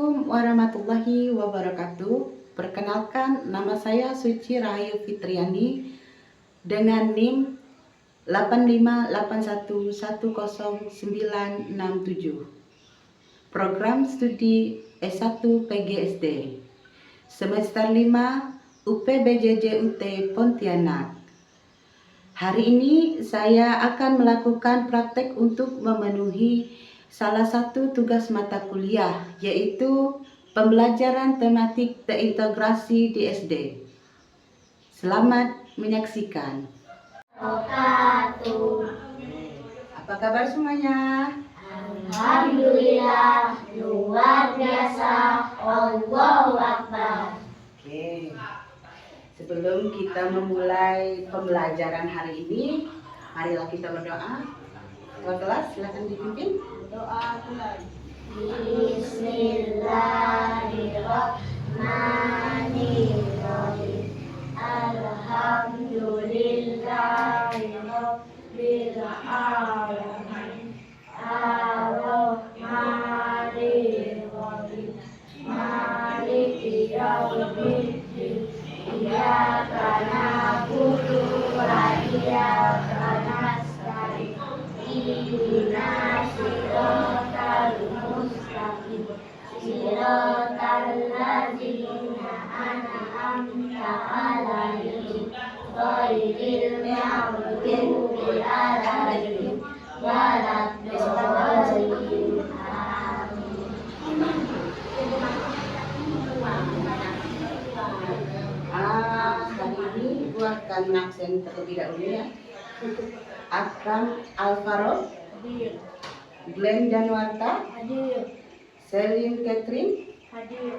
Assalamualaikum warahmatullahi wabarakatuh. Perkenalkan, nama saya Suci Rahayu Fitriani dengan NIM 858110967. Program studi S1 PGSD semester 5 UPBJJ UT Pontianak. Hari ini saya akan melakukan praktek untuk memenuhi salah satu tugas mata kuliah, yaitu pembelajaran tematik terintegrasi di SD. Selamat menyaksikan. Apa kabar semuanya? Alhamdulillah, luar biasa. Allahu Akbar. Oke. Sebelum kita memulai pembelajaran hari ini, marilah kita berdoa. Ketua kelas, silakan dipimpin. Doa mulai. Bismillahirrahmanirrahim. Alhamdulillahirabbil alamin. Ar-Rahmanir-Rahim. Maliki yaumiddin. Iyyaka na'budu wa iyyaka nasta'in. Ihdinas siratal mustaqim. Siratal ladzina an'amta 'alaihim ghairil maghdubi 'alaihim waladdallin. Kali ini Ibu akan absen terlebih dahulu ya. Akram Alvaro, Hadir. Glenn Januarta, Hadir. Selin Catherine, Hadir.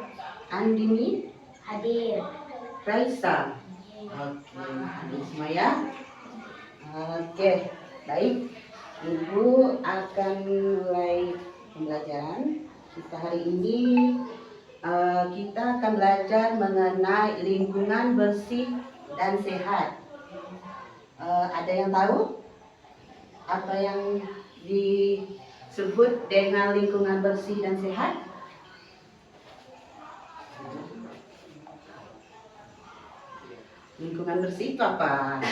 Andini, Hadir. Raisa. Oke, hadir semua ya. Oke, baik. Ibu akan mulai pembelajaran kita hari ini. Kita akan belajar mengenai lingkungan bersih dan sehat. Ada yang tahu apa yang disebut dengan lingkungan bersih dan sehat? Lingkungan bersih itu apa?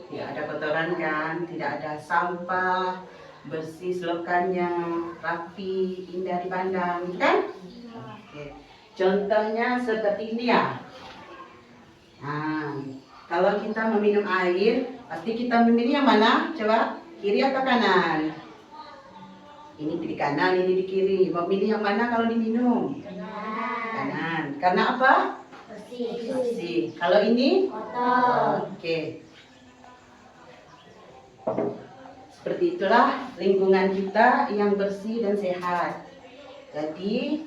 Tidak ada kotoran kan, tidak ada sampah, bersih selokannya, rapi, indah dipandang, kan? Oke. Contohnya seperti ini ya. Nah, kalau kita meminum air, pasti kita memilih yang mana? Coba, kiri atau kanan? Ini di kanan, ini di kiri. Mau pilih yang mana kalau diminum? Kanan. Karena apa? Bersih. Kalau ini? Kotor. Oke. Seperti itulah lingkungan kita yang bersih dan sehat. Jadi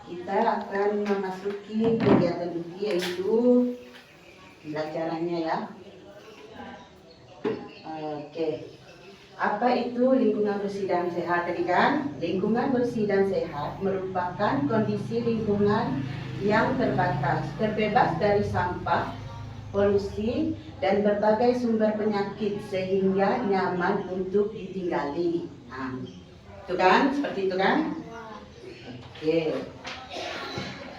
kita akan memasuki kegiatan ini, yaitu pembelajarannya ya. Oke. Apa itu lingkungan bersih dan sehat tadi kan? Lingkungan bersih dan sehat merupakan kondisi lingkungan yang terbatas, terbebas dari sampah, polusi, dan berbagai sumber penyakit sehingga nyaman untuk ditinggali. Nah, itu kan? Seperti itu kan? Oke.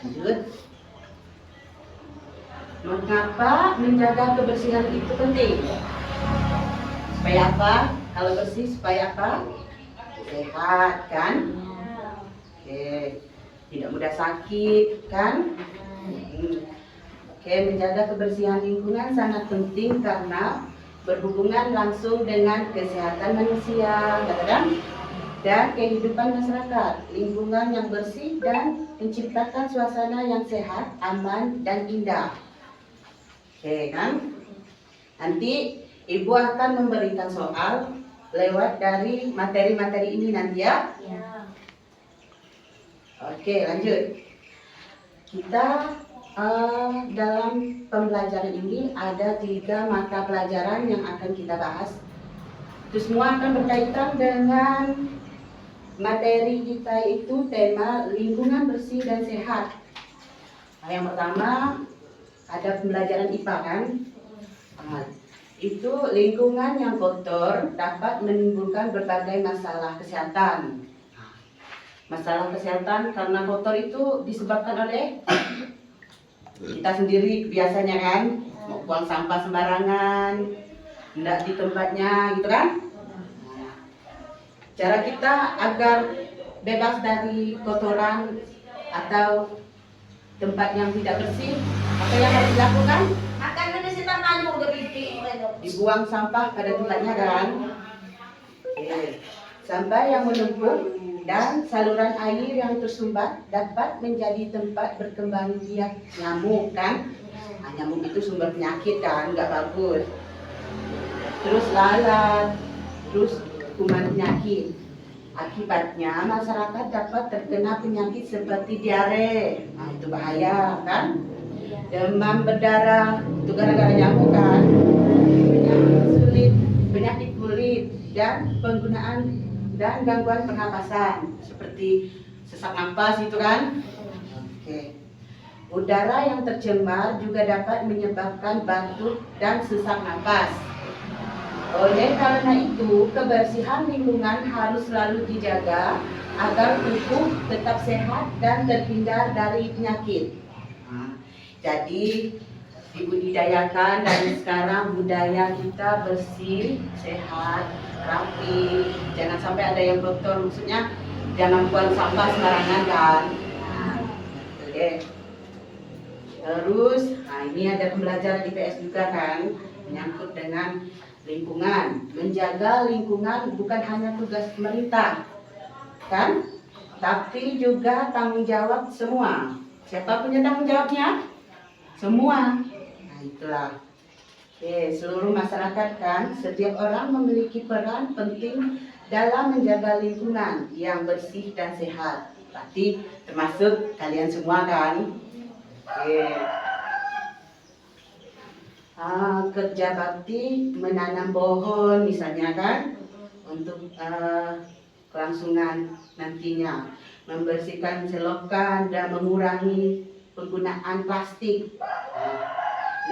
Lanjut. Mengapa menjaga kebersihan itu penting? Supaya apa? Kalau bersih supaya apa? Sehat kan? Oke. Tidak mudah sakit kan? Oke, menjaga kebersihan lingkungan sangat penting karena berhubungan langsung dengan kesehatan manusia, dan kehidupan masyarakat. Lingkungan yang bersih dan menciptakan suasana yang sehat, aman, dan indah. Oke kan? Nanti Ibu akan memberikan soal lewat dari materi-materi ini nanti ya. Oke, lanjut. Kita dalam pembelajaran ini ada 3 mata pelajaran yang akan kita bahas. Itu semua akan berkaitan dengan materi kita, itu tema lingkungan bersih dan sehat. Nah, yang pertama ada pembelajaran IPA kan. Nah, itu lingkungan yang kotor dapat menimbulkan berbagai masalah kesehatan. Masalah kesehatan karena kotor itu disebabkan oleh kita sendiri biasanya kan, mau buang sampah sembarangan, tidak di tempatnya gitu kan. Cara kita agar bebas dari kotoran atau tempat yang tidak bersih, apa yang harus dilakukan? Akan mendesak malu Dibuang sampah pada tempatnya kan. Sampah yang menumpuk dan saluran air yang tersumbat dapat menjadi tempat berkembang biak nyamuk kan. Nyamuk itu sumber penyakit kan, nggak bagus. Terus lalat, terus kuman penyakit. Akibatnya masyarakat dapat terkena penyakit seperti diare. Nah, itu bahaya kan. Demam berdarah, itu gara-gara nyamuk kan. Penyakit kulit dan penggunaan dan gangguan pernapasan seperti sesak napas itu kan. Oke. Udara yang tercemar juga dapat menyebabkan batuk dan sesak napas. Oleh karena itu, kebersihan lingkungan harus selalu dijaga agar tubuh tetap sehat dan terhindar dari penyakit. Jadi dibudidayakan dari sekarang budaya kita bersih, sehat, rapi, jangan sampai ada yang kotor, maksudnya jangan buang sampah sembarangan kan. Oke. Terus, ini ada pembelajaran IPS juga kan, menyangkut dengan lingkungan. Menjaga lingkungan bukan hanya tugas pemerintah, kan? Tapi juga tanggung jawab semua. Siapa punya tanggung jawabnya? Semua. Nah, itulah. Oke, seluruh masyarakat kan, setiap orang memiliki peran penting dalam menjaga lingkungan yang bersih dan sehat. Berarti termasuk kalian semua kan? Oke. Kerja bakti menanam pohon misalnya kan, untuk kelangsungan nantinya, membersihkan selokan dan mengurangi penggunaan plastik.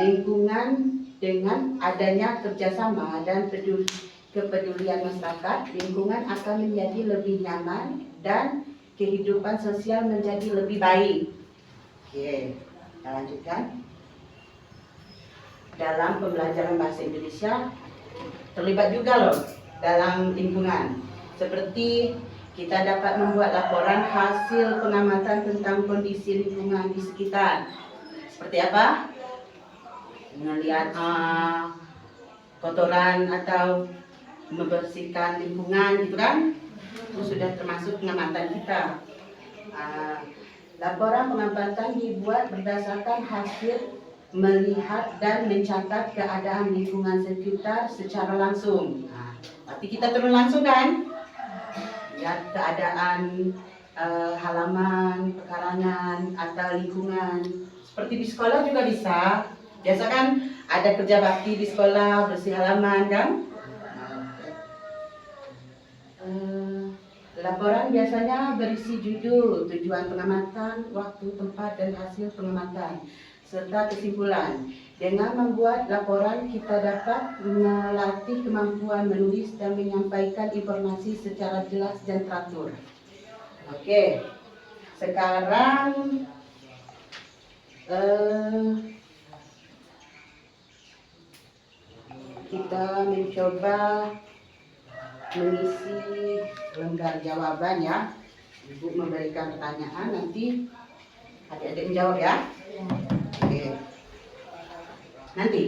Lingkungan dengan adanya kerjasama dan kepedulian masyarakat, lingkungan akan menjadi lebih nyaman dan kehidupan sosial menjadi lebih baik. Oke, kita lanjutkan. Dalam pembelajaran bahasa Indonesia terlibat juga loh dalam lingkungan. Seperti kita dapat membuat laporan hasil pengamatan tentang kondisi lingkungan di sekitar. Seperti apa? Melihat kotoran atau membersihkan lingkungan gitu kan. Itu sudah termasuk pengamatan kita. Laporan pengamatan dibuat berdasarkan hasil melihat dan mencatat keadaan lingkungan sekitar secara langsung. Tapi kita turun langsung kan? Lihat keadaan halaman, pekarangan, atau lingkungan. Seperti di sekolah juga bisa. Biasa kan ada kerja bakti di sekolah, bersih halaman kan? Laporan biasanya berisi judul, tujuan pengamatan, waktu, tempat, dan hasil pengamatan, serta kesimpulan. Dengan membuat laporan, kita dapat melatih kemampuan menulis dan menyampaikan informasi secara jelas dan teratur. Oke, sekarang kita mencoba mengisi lenggar jawaban ya. Ibu memberikan pertanyaan, nanti adik-adik menjawab ya. Oke. Nanti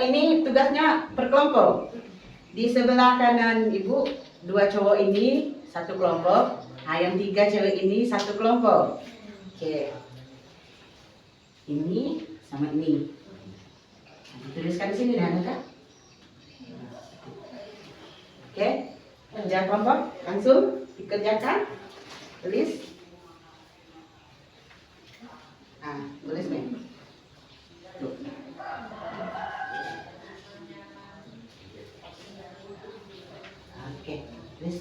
ini tugasnya per kelompok. Di sebelah kanan ibu 2 cowok ini 1 kelompok. Yang 3 cewek ini 1 kelompok. Oke. Ini sama ini. Dituliskan di sini dan Kak. Oke. Kerja kelompok langsung dikerjakan. Tulis. Tulis nih. Tuh. Oke, tulis.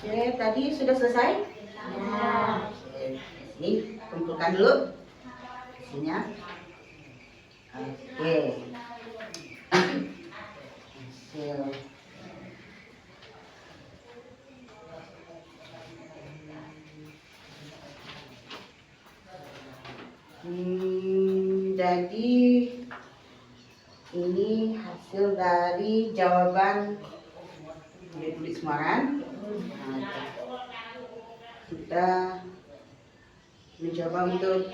Oke, tadi sudah selesai? Ya. Oke, ini kumpulkan dulu isinya. Oke. Hasil. Jadi ini hasil dari jawaban. Udah tulis semua kan? Nah, kita mencoba untuk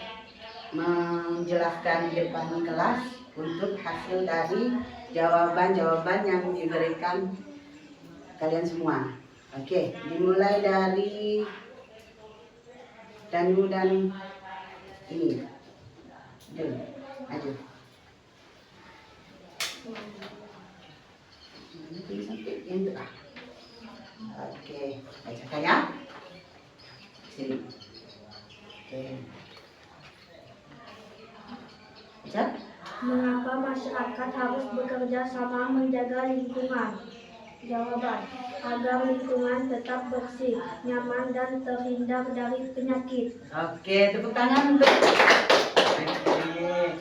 menjelaskan di depan kelas untuk hasil dari jawaban-jawaban yang diberikan kalian semua. Oke, dimulai dari Danu dan ini. Maju. Ini sampai yang tengah. Oke, bacakan ya. Sini. Oke. Baca. Mengapa masyarakat harus bekerja sama menjaga lingkungan? Jawaban, agar lingkungan tetap bersih, nyaman, dan terhindar dari penyakit. Oke, tepuk tangan untuk. Oke,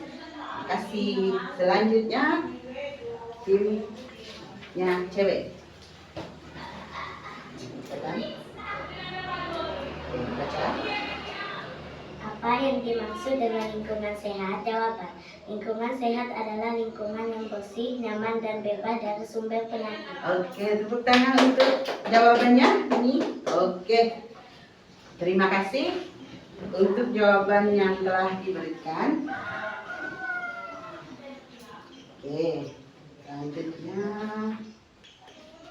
kasih. Selanjutnya timnya cewek. Baca. Apa yang dimaksud dengan lingkungan sehat? Jawaban, lingkungan sehat adalah lingkungan yang bersih, nyaman, dan bebas dari sumber penyakit. Oke, tepuk tangan untuk jawabannya. Ini. Oke. Terima kasih untuk jawaban yang telah diberikan. Oke, selanjutnya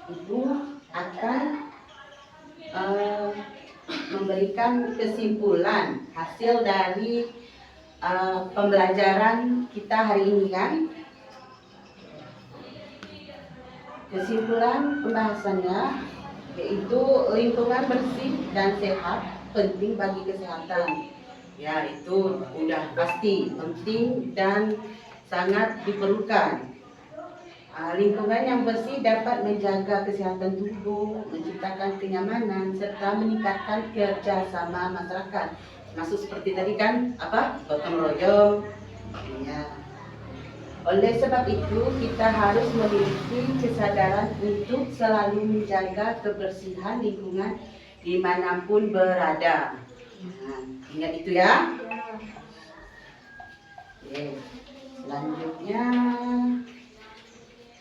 Ibu akan memberikan kesimpulan hasil dari pembelajaran kita hari ini kan. Kesimpulan pembahasannya yaitu lingkungan bersih dan sehat penting bagi kesehatan. Ya, itu udah pasti penting dan sangat diperlukan. Lingkungan yang bersih dapat menjaga kesehatan tubuh, menciptakan kenyamanan, serta meningkatkan kerjasama masyarakat. Masuk seperti tadi kan, gotong royong. Ya. Oleh sebab itu, kita harus memiliki kesadaran untuk selalu menjaga kebersihan lingkungan dimanapun berada. Nah, ingat itu ya. Oke. Selanjutnya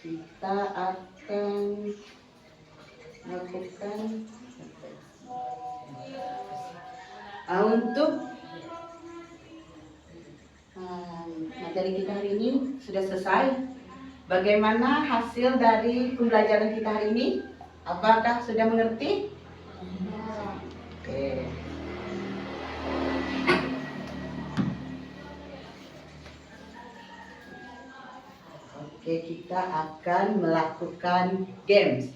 kita akan melakukan untuk materi kita hari ini sudah selesai. Bagaimana hasil dari pembelajaran kita hari ini? Apakah sudah mengerti? Oke. Oke, kita akan melakukan games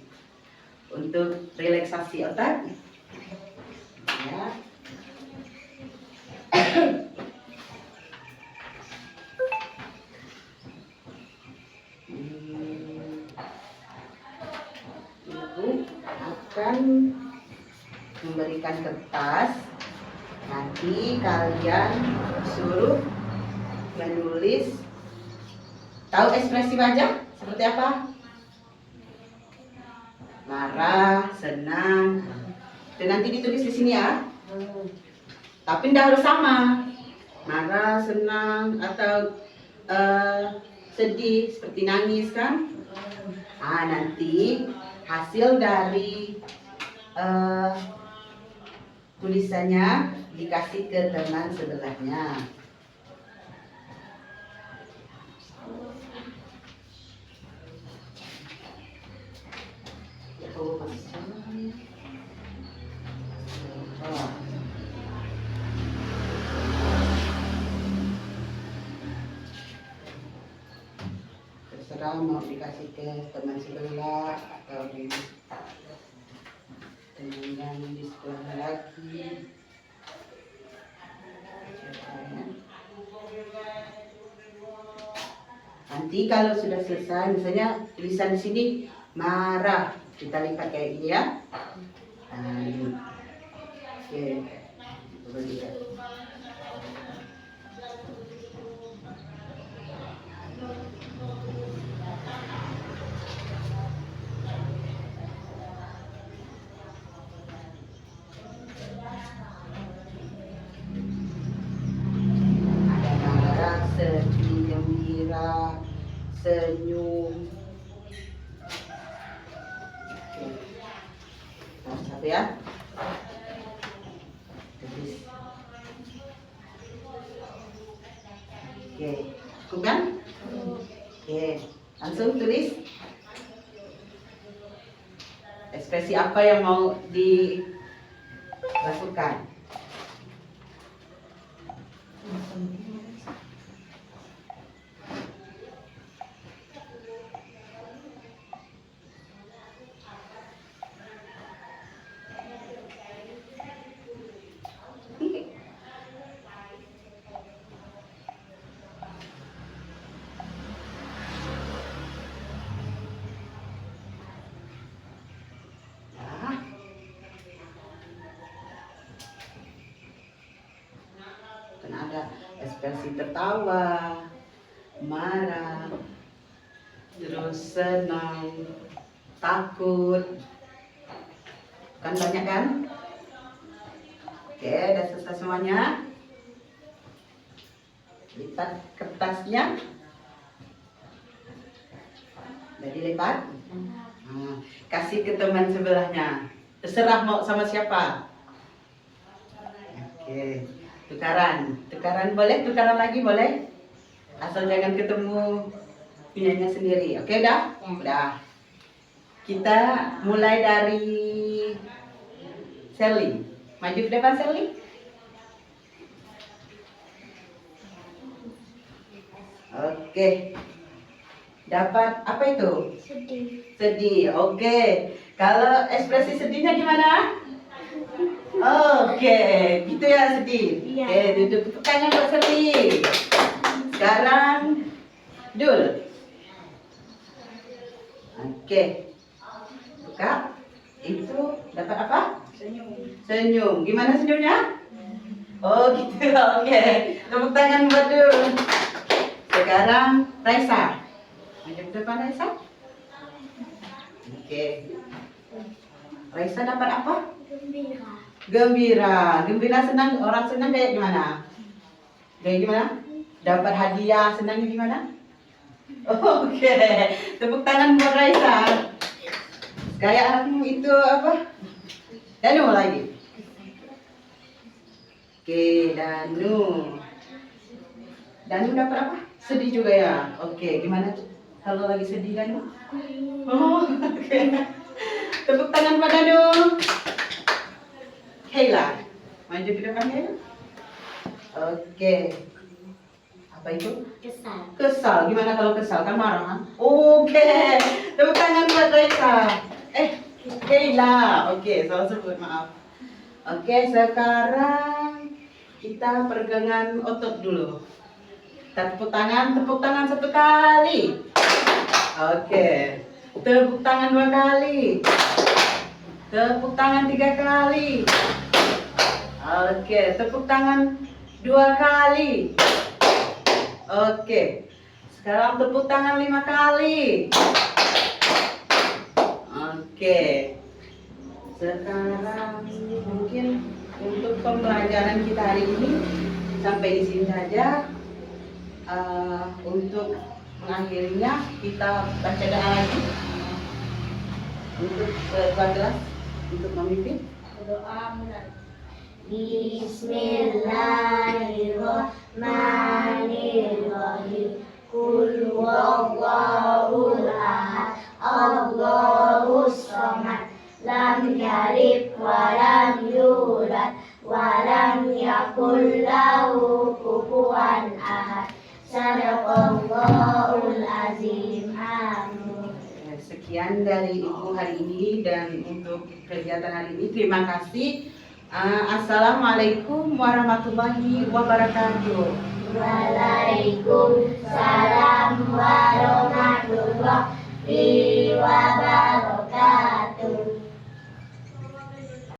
untuk relaksasi otak. Ya. Ibu akan memberikan kertas. Nanti kalian suruh menulis. Tahu ekspresi wajah seperti apa? Marah, senang. Dan nanti ditulis di sini ya. Tapi tidak harus sama. Marah, senang, atau sedih, seperti nangis kan? Nanti hasil dari tulisannya dikasih ke teman sebelahnya. Terserah mau dikasih ke teman sebelah atau di teman yang di sebelah lagi. Nanti kalau sudah selesai, misalnya tulisan di sini marah, kita lipat kayak gini ya. Oke, coba lihat. Ada marah, sedih, gembira, senyum. Oke. Nah, satu ya. Tulis. Oke, cukup kan? Oke, langsung tulis. Ekspresi apa yang mau dilakukan? Kan ada ekspresi tertawa, marah, terus senang, takut. Kan banyak kan? Oke, udah selesai semuanya. Lipat kertasnya. Udah dilipat. Nah, kasih ke teman sebelahnya. Terserah mau sama siapa. Oke. Tukaran boleh, tukaran lagi boleh, asal jangan ketemu punyanya sendiri. Oke, udah? Udah. Kita mulai dari Sally. Maju ke depan, Sally. Oke. Dapat apa itu? Sedih. Sedih. Oke. Kalau ekspresi sedihnya gimana? Oke, gitu ya sedih. Iya. Oke, duduk tepuk tangan buat sedih. Sekarang Dul. Oke. Buka. Itu dapat apa? Senyum. Gimana senyumnya? Oh gitu. Oke. Tepuk tangan buat Dul. Sekarang Raisa. Maju ke depan Raisa. Oke. Raisa dapat apa? Gembira. Gembira senang, orang senang kayak gimana? Kayak gimana? Dapat hadiah, senangnya gimana? Oke, tepuk tangan buat Raisa. Kayak itu apa? Danu lagi. Oke, Danu. Danu dapat apa? Sedih juga ya. Oke, gimana kalau lagi sedih Danu? Oh, oke. Tepuk tangan buat Danu. Kayla, maju ke depan Kayla. Oke. Apa itu? Kesal. Kesal. Gimana kalau kesal? Kan marah kan? Oke. Tepuk tangan buat Raisa. Kayla. Oke, salah sebut, maaf. Oke, sekarang kita peregangan otot dulu. Kita tepuk tangan satu kali. Oke. Tepuk tangan 2 kali. Tepuk tangan 3 kali. Oke, tepuk tangan 2 kali. Oke. Sekarang tepuk tangan 5 kali. Oke. Sekarang mungkin untuk pembelajaran kita hari ini sampai di sini saja. Untuk mengakhirinya kita baca doa lagi untuk kelas untuk memimpin doa mulai. Bismillahirrahmanirrahim. Qul huwallahul ahad. Allahus samad. Lam yalid wa lam yulad wa lam yakul lahu kufuwan ahad. Sadaqallahul azim. Amin. Sekian dari Ibu hari ini dan untuk kegiatan hari ini. Terima kasih. Assalamualaikum warahmatullahi wabarakatuh. Waalaikumsalam warahmatullahi wabarakatuh.